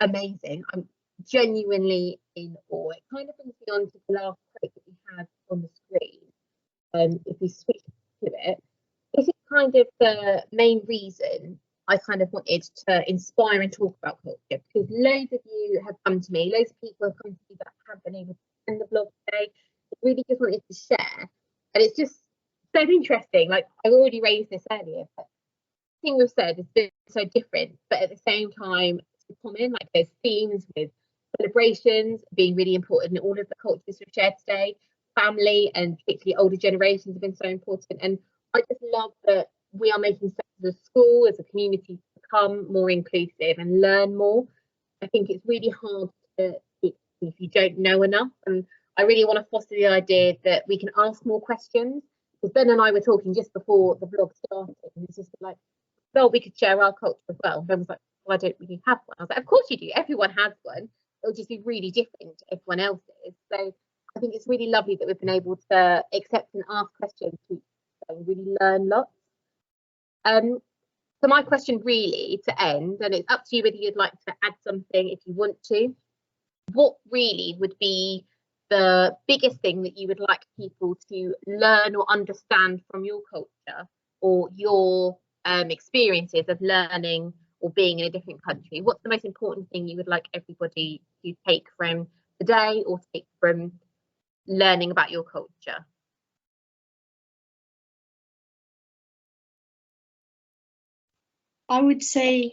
Speaker 2: amazing. I'm genuinely in awe. It kind of brings me on to the last quote that we had on the screen. If we switch to it, this is kind of the main reason I kind of wanted to inspire and talk about culture, because loads of you have come to me, loads of people have come to me that have been able to send the blog today. I really just wanted to share, and it's just so interesting. Like I already raised this earlier, but the thing we've said has been so different, but at the same time it's common. Like there's themes with celebrations being really important in all of the cultures we've shared today. Family and particularly older generations have been so important, and I just love that we are making steps as a school, as a community, to become more inclusive and learn more. I think it's really hard to if you don't know enough, and I really want to foster the idea that we can ask more questions. Because Ben and I were talking just before the blog started, and it's just like, well, we could share our culture as well. Ben was like, well, I don't really have one. I was like, of course you do. Everyone has one. It'll just be really different to everyone else's. So I think it's really lovely that we've been able to accept and ask questions and really learn lots. So my question really to end, and it's up to you whether you'd like to add something if you want to. What really would be the biggest thing that you would like people to learn or understand from your culture or your experiences of learning or being in a different country? What's the most important thing you would like everybody to take from today or take from learning about your culture?
Speaker 5: I would say,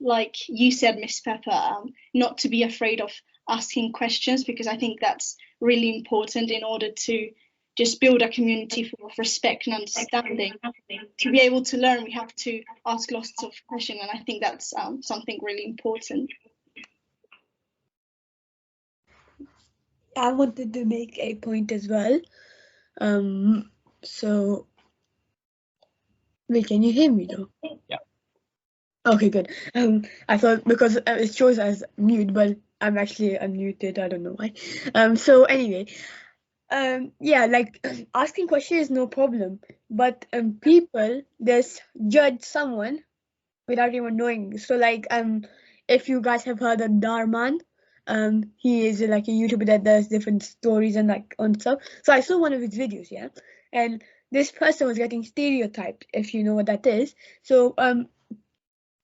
Speaker 5: like you said, Miss Pepper, not to be afraid of asking questions, because I think that's really important in order to just build a community full of respect and understanding. To be able to learn, we have to ask lots of questions, and I think that's something really important.
Speaker 4: I wanted to make a point as well. So, wait, can you hear me though?
Speaker 1: Yeah.
Speaker 4: Okay, good. I thought because it shows as mute, but I'm actually unmuted. I don't know why. So anyway, yeah, like asking questions is no problem, but people just judge someone without even knowing. So like if you guys have heard of Darman, he is like a YouTuber that does different stories and like on stuff. So I saw one of his videos, yeah, and this person was getting stereotyped, if you know what that is. So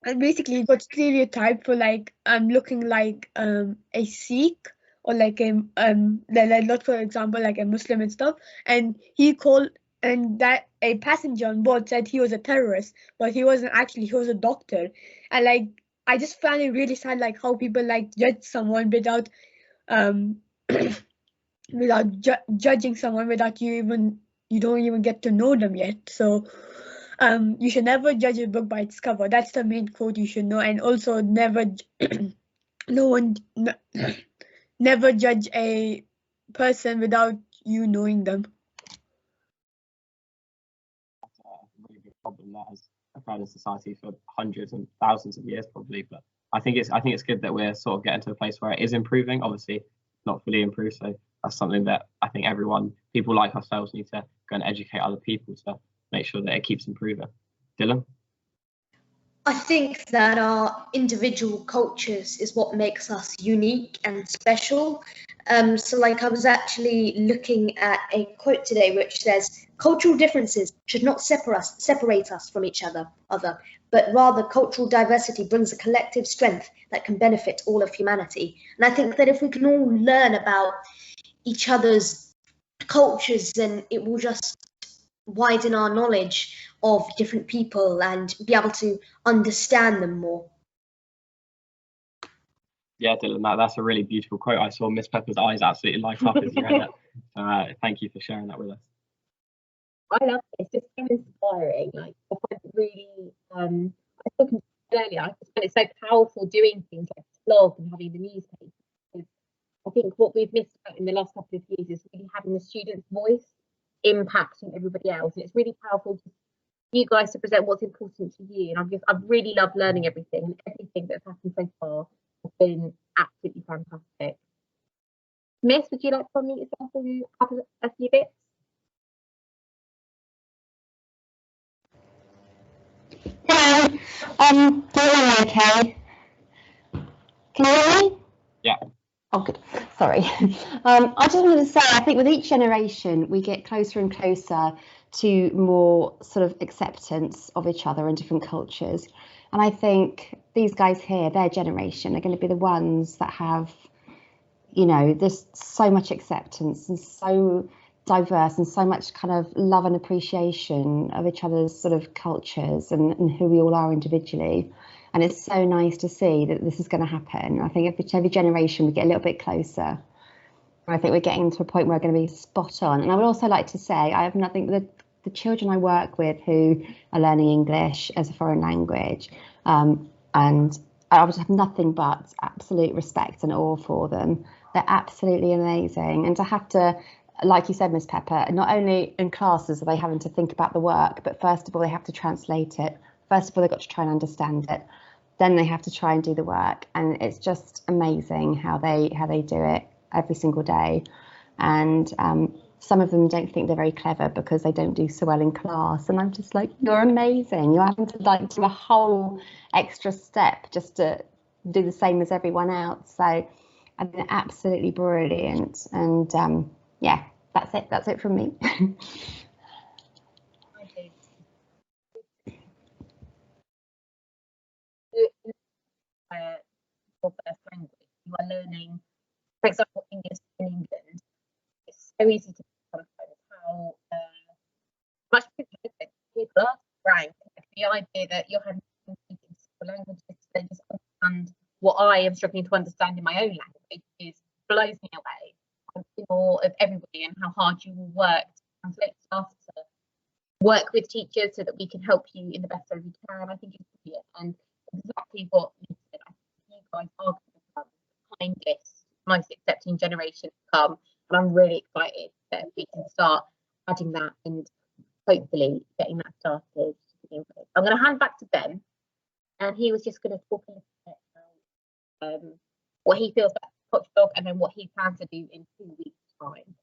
Speaker 4: and basically got stereotyped for like looking like a Sikh or like a like for example like a Muslim and stuff, and he called, and that a passenger on board said he was a terrorist, but he wasn't actually, he was a doctor. And like I just found it really sad like how people like judge someone without without judging someone without you don't even get to know them yet. So you should never judge a book by its cover. That's the main quote you should know. And also never never judge a person without you knowing them.
Speaker 1: That's a really big problem that has occurred in society for hundreds and thousands of years probably. But I think it's good that we're sort of getting to a place where it is improving. Obviously not fully improved, so that's something that I think people like ourselves, need to go and educate other people to make sure that it keeps improving. Dylan?
Speaker 7: I think that our individual cultures is what makes us unique and special. So like I was actually looking at a quote today which says, cultural differences should not separate us from each other, but rather cultural diversity brings a collective strength that can benefit all of humanity. And I think that if we can all learn about each other's cultures, then it will just widen our knowledge of different people and be able to understand them more.
Speaker 1: Yeah, Dylan, that's a really beautiful quote. I saw Miss Pepper's eyes absolutely light up as you read it. Thank you for sharing that with us.
Speaker 2: I love it. It's just so inspiring. Like I find it really I was talking earlier, I just find it so powerful doing things like blog and having the newspaper. I think what we've missed out in the last couple of years is really having the student's voice impacting everybody else. And it's really powerful for you guys to present what's important to you. And I've really loved learning everything, and everything that's happened so far has been absolutely fantastic. Miss, would you like to unmute yourself and have a few bits?
Speaker 8: Hello. Can you hear me okay? Can you hear me?
Speaker 1: Yeah.
Speaker 8: Oh, good. Sorry. I just wanted to say, I think with each generation, we get closer and closer to more sort of acceptance of each other and different cultures. And I think these guys here, their generation, are going to be the ones that have, you know, there's so much acceptance and so diverse and so much kind of love and appreciation of each other's sort of cultures and who we all are individually. And it's so nice to see that this is going to happen. I think every generation we get a little bit closer. I think we're getting to a point where we're going to be spot on. And I would also like to say, I have nothing, the children I work with who are learning English as a foreign language, and I would have nothing but absolute respect and awe for them. They're absolutely amazing. And to have to, like you said, Miss Pepper, not only in classes are they having to think about the work, but first of all, they have to translate it. First of all, they've got to try and understand it. then they have to try and do the work, and it's just amazing how they do it every single day. And some of them don't think they're very clever because they don't do so well in class, and I'm just like, you're amazing. You're having to like do a whole extra step just to do the same as everyone else. So I think they're absolutely brilliant. And yeah, that's it from me.
Speaker 2: Your first language, you are learning, for example, English in England. It's so easy to sometimes how much people are frank. The idea that you're having to speak in languages, they just understand what I am struggling to understand in my own language blows me away. I'm in awe of everybody and how hard you will work to translate stuff, to work with teachers so that we can help you in the best way we can. I think it's brilliant, and exactly what you said. I think you guys are going to become the kindest, most accepting generation to come, and I'm really excited that we can start adding that and hopefully getting that started. I'm going to hand back to Ben, and he was just going to talk a little bit about what he feels about Culture Blog and then what he plans to do in 2 weeks' time.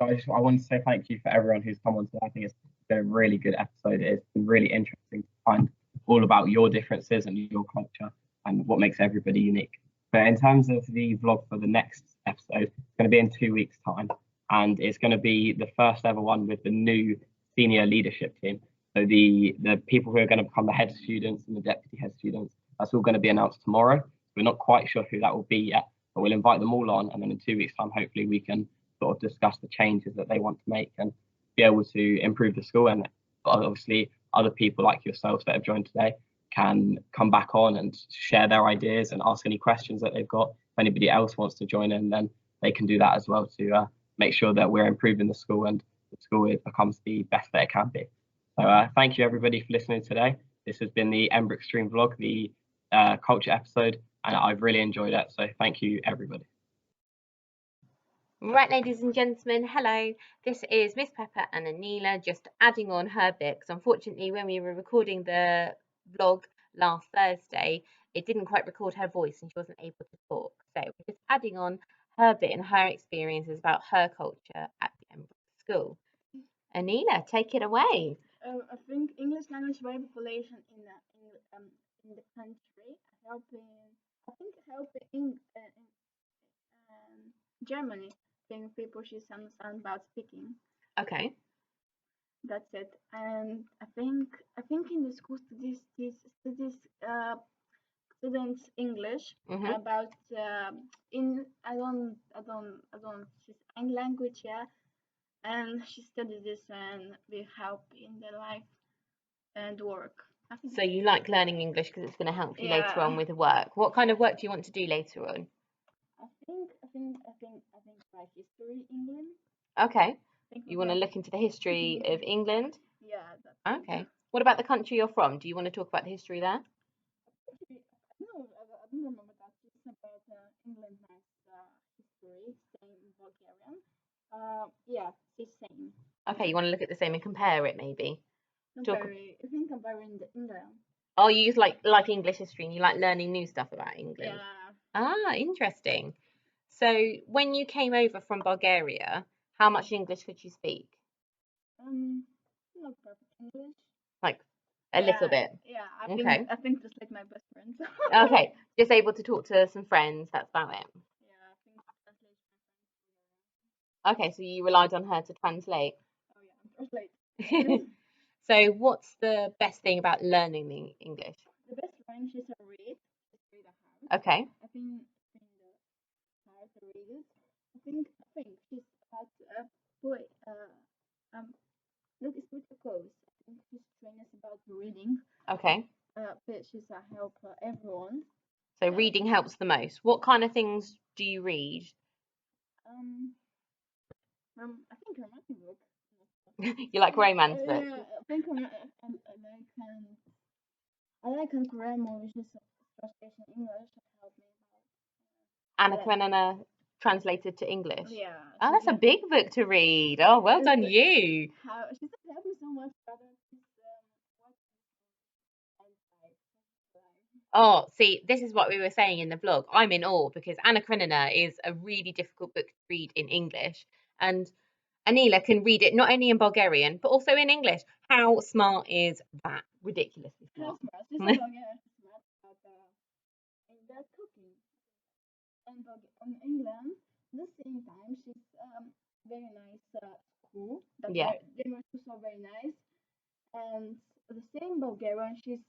Speaker 1: I want to say thank you for everyone who's come on today. I think it's been a really good episode. It's been really interesting to find all about your differences and your culture and what makes everybody unique. But in terms of the vlog for the next episode, it's going to be in 2 weeks' time, and it's going to be the first ever one with the new senior leadership team. So the people who are going to become the head students and the deputy head students, that's all going to be announced tomorrow. We're not quite sure who that will be yet, but we'll invite them all on, and then in 2 weeks' time, hopefully we can sort of discuss the changes that they want to make and be able to improve the school. And obviously other people like yourselves that have joined today can come back on and share their ideas and ask any questions that they've got. If anybody else wants to join in, then they can do that as well to make sure that we're improving the school and the school becomes the best that it can be. So thank you everybody for listening today. This has been the Emmbrook Stream vlog, the culture episode, and I've really enjoyed it. So thank you everybody.
Speaker 9: Right, ladies and gentlemen, hello. This is Miss Pepper and Anelia just adding on her bit, because unfortunately when we were recording the vlog last Thursday, it didn't quite record her voice and she wasn't able to talk. So we're just adding on her bit and her experiences about her culture at the Emmbrook School. Anelia, take it away.
Speaker 10: I think English language population in the country helping Germany. I think people should understand about speaking.
Speaker 9: Okay.
Speaker 10: That's it. And I think in the school studies students English about I don't she's Ein language, yeah, and she studied this and will help in their life and work.
Speaker 9: So you like learning English because it's going to help you later on with work. What kind of work do you want to do later on?
Speaker 10: I think like history England.
Speaker 9: Okay. You want to look into the history of England?
Speaker 10: Yeah.
Speaker 9: Okay. What about the country you're from? Do you want to talk about the history there?
Speaker 10: No, I don't remember that. It's about England history, same in Bulgarian. Yeah, it's same.
Speaker 9: Okay, you want to look at the same and compare it maybe?
Speaker 10: Comparing England.
Speaker 9: Oh, you like English history and you like learning new stuff about England?
Speaker 10: Yeah.
Speaker 9: Ah, interesting. So when you came over from Bulgaria, how much English could you speak?
Speaker 10: Not perfect English.
Speaker 9: Like a little bit.
Speaker 10: Yeah, I think just like my best friend.
Speaker 9: Okay, just able to talk to some friends. That's about it.
Speaker 10: Yeah, I think translation.
Speaker 9: Okay, so you relied on her to translate.
Speaker 10: Oh yeah, translate.
Speaker 9: So what's the best thing about learning the English?
Speaker 10: The best thing is to read.
Speaker 9: Okay.
Speaker 10: I think how to read it. I think she's about look, it's with the course. I think she's trained us about reading.
Speaker 9: Okay.
Speaker 10: But she's a help everyone.
Speaker 9: So reading helps the most. What kind of things do you read?
Speaker 10: I think romantic book.
Speaker 9: You like romance books?
Speaker 10: Yeah, I think I like grammar, which is translation English to help me.
Speaker 9: Anna Karenina translated to English.
Speaker 10: Yeah.
Speaker 9: Oh, that's a big book to read. Oh, well done you.
Speaker 10: She helped me so much.
Speaker 9: Oh, see, this is what we were saying in the vlog. I'm in awe because Anna Karenina is a really difficult book to read in English, and Anelia can read it not only in Bulgarian but also in English. How smart is that? Ridiculously smart.
Speaker 10: She's a Bulgarian smart, but in the cooking in England, at the same time, she's very nice school. That
Speaker 9: Yeah.
Speaker 10: they were so very nice, and the same Bulgarian, she's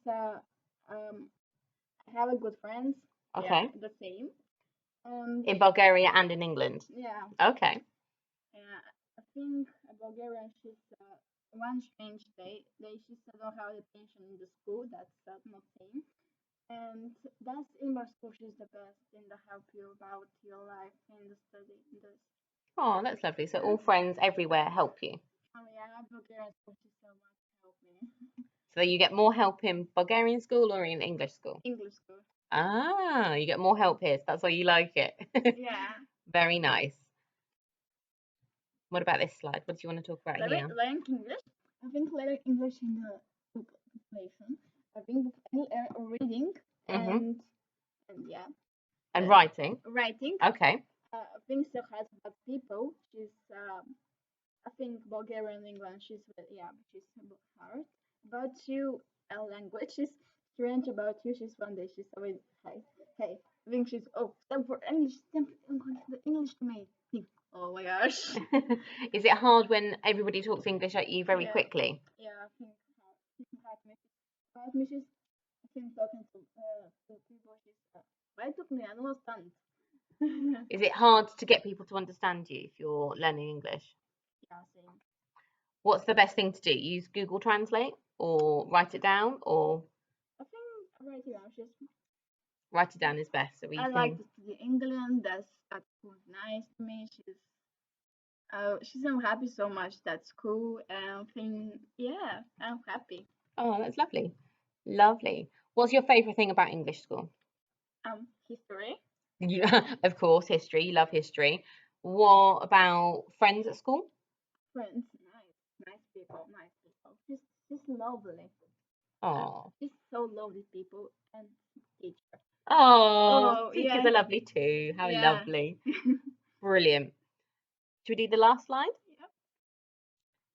Speaker 10: have a good friends.
Speaker 9: Okay.
Speaker 10: Yeah, the same.
Speaker 9: In Bulgaria and in England.
Speaker 10: Yeah.
Speaker 9: Okay.
Speaker 10: Yeah, I think Bulgarian, she's one strange day. They just don't have attention in the school. That's not same. And that's Emmbrook School. She's the best and to help you about your life and the study. In this.
Speaker 9: Oh, that's lovely. So all friends everywhere help you.
Speaker 10: Oh yeah, Bulgarian school. She's so much help me.
Speaker 9: So you get more help in Bulgarian school or in English school?
Speaker 10: English school.
Speaker 9: Ah, you get more help here. So that's why you like it.
Speaker 10: Yeah.
Speaker 9: Very nice. What about this slide? What do you want to talk about here?
Speaker 10: Learning English. I think learning English in the book population. I think reading and yeah.
Speaker 9: And writing.
Speaker 10: Writing.
Speaker 9: Okay.
Speaker 10: I think so hard about people. She's I think Bulgarian English she's hard. About you language is strange about you. She's one day she's always hey. I think she's time for English, the English to me. Oh my gosh.
Speaker 9: Is it hard when everybody talks English at you very quickly?
Speaker 10: Yeah, I think it's hard to me. She's I think talking to people she's why took me I don't understand.
Speaker 9: Is it hard to get people to understand you if you're learning English?
Speaker 10: Yeah, same.
Speaker 9: What's the best thing to do? Use Google Translate or write it down or?
Speaker 10: I think write it down.
Speaker 9: Write it down is best. So
Speaker 10: I like to study England. That's was nice to me. She's I'm happy so much. That's cool. And I think yeah, I'm happy.
Speaker 9: Oh, that's lovely. Lovely. What's your favourite thing about English school?
Speaker 10: History.
Speaker 9: Of course, history. You love history. What about friends at school?
Speaker 10: Friends, nice people. She's lovely.
Speaker 9: Oh.
Speaker 10: She's so lovely people and teacher.
Speaker 9: Oh, teachers
Speaker 10: yeah.
Speaker 9: are lovely too. How lovely. Brilliant. Should we do the last slide?
Speaker 10: Yep.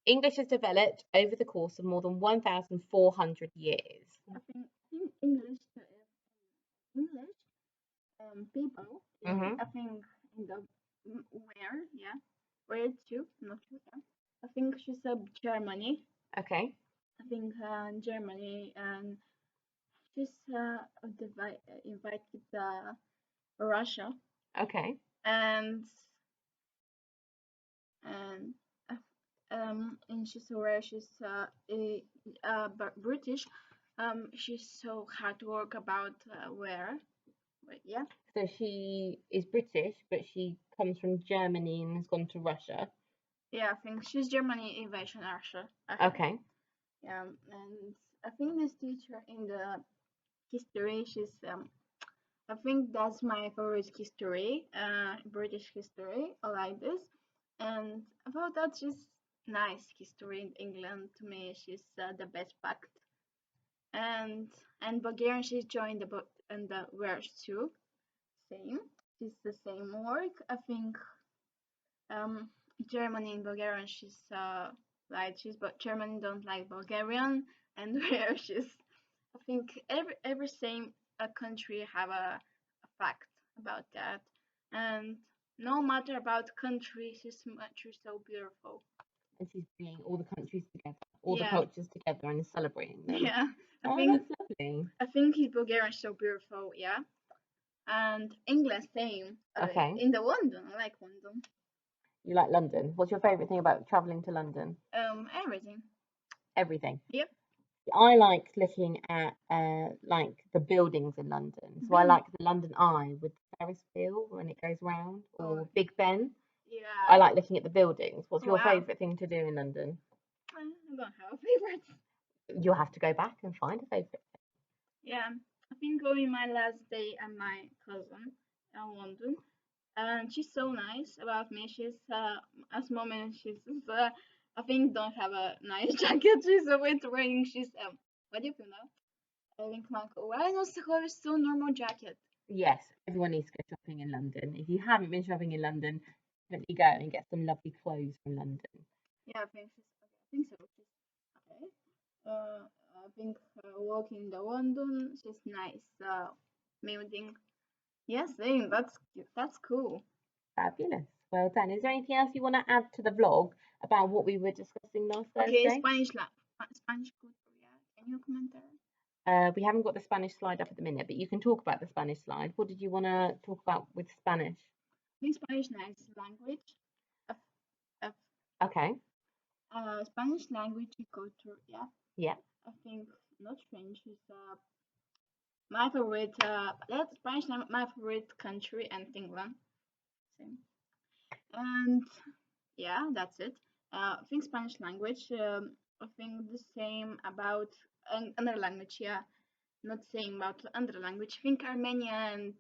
Speaker 9: English has developed over the course of more than 1,400 years.
Speaker 10: I think English people. I think in the where too, not sure. Yeah. I think she said Germany.
Speaker 9: Okay.
Speaker 10: I think Germany and she's invited Russia.
Speaker 9: Okay.
Speaker 10: And she's where she's British. She's so hard to work about where. But yeah.
Speaker 9: So she is British, but she comes from Germany and has gone to Russia.
Speaker 10: Yeah, I think she's Germany invasion Russia.
Speaker 9: Okay.
Speaker 10: Yeah, and I think this teacher in the history, she's I think that's my favorite history, British history. I like this, and about that, she's nice history in England to me. She's the best fact, and Bulgarian she's joined the book and the words too. Same, it's the same work. I think Germany and Bulgarian she's but Germany don't like Bulgarian and where she's I think every same country have a fact about that and no matter about country she's so beautiful.
Speaker 9: And she's bringing all the countries together, all the cultures together and celebrating them.
Speaker 10: Yeah,
Speaker 9: I think that's lovely.
Speaker 10: I think Bulgarian so beautiful, yeah. And English same.
Speaker 9: Okay.
Speaker 10: In the London, I like London.
Speaker 9: You like London? What's your favourite thing about travelling to London?
Speaker 10: Everything.
Speaker 9: Everything.
Speaker 10: Yep.
Speaker 9: I like looking at like the buildings in London. So I like the London Eye with the Ferris wheel when it goes round, or Big Ben.
Speaker 10: Yeah.
Speaker 9: I like looking at the buildings. What's your favourite thing to do in London?
Speaker 10: I don't have a favourite.
Speaker 9: You'll have to go back and find a favourite.
Speaker 10: Yeah, I've been going my last day at my cousin in London, and she's so nice about me. She's at the moment she's I think don't have a nice jacket. She's always wearing. She's what do you feel now? I think why not have a normal jacket?
Speaker 9: Yes, everyone needs to go shopping in London. If you haven't been shopping in London, definitely go and get some lovely clothes from London.
Speaker 10: Yeah, I think so. Okay. I think walking in the London, she's nice. Building. Yes, that's cool.
Speaker 9: Fabulous. Well done. Is there anything else you want to add to the vlog about what we were discussing last
Speaker 10: Okay,
Speaker 9: Thursday?
Speaker 10: Spanish culture. Yeah, can you comment there?
Speaker 9: We haven't got the Spanish slide up at the minute, but you can talk about the Spanish slide. What did you want to talk about with Spanish?
Speaker 10: I think Spanish nice language.
Speaker 9: Okay.
Speaker 10: Spanish language and culture. Yeah.
Speaker 9: Yeah.
Speaker 10: I think not French is my favorite. That's Spanish my favorite country and England. Same. And yeah, that's it. I think Spanish language. I think the same about another language. Yeah, not same about another language. I think Armenian and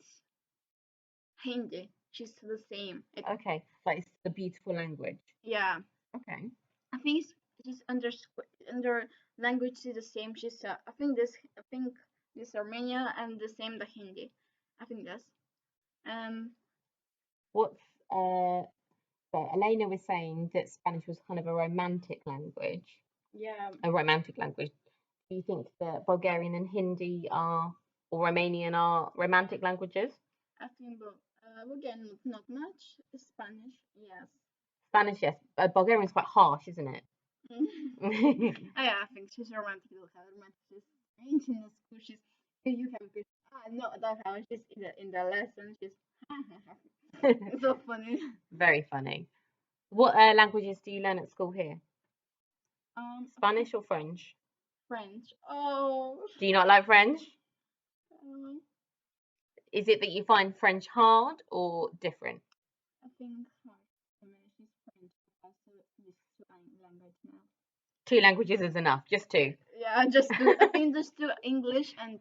Speaker 10: Hindi. Just the same.
Speaker 9: Okay, like it's a beautiful language.
Speaker 10: Yeah.
Speaker 9: Okay.
Speaker 10: I think it's under language is the same. Just I think this Armenia and the same the Hindi. I think that's.
Speaker 9: What's so Elena was saying that Spanish was kind of a romantic language.
Speaker 10: Yeah.
Speaker 9: A romantic language. Do you think that Bulgarian and Hindi or Romanian are romantic languages?
Speaker 10: I think Bulgarian not much. Spanish, yes.
Speaker 9: Spanish, yes. Bulgarian is quite harsh, isn't it?
Speaker 10: Yeah, I think she's romantic. She's strange in the school. You have this. No, that's how she's in the lesson. She's so funny.
Speaker 9: Very funny. What languages do you learn at school here? Spanish or French?
Speaker 10: French. Oh.
Speaker 9: Do you not like French?
Speaker 10: Um,
Speaker 9: Is it that you find French hard or different?
Speaker 10: I think hard. She's French. This language now.
Speaker 9: 2 languages is enough. Just 2.
Speaker 10: Yeah, just two. I think just 2 English and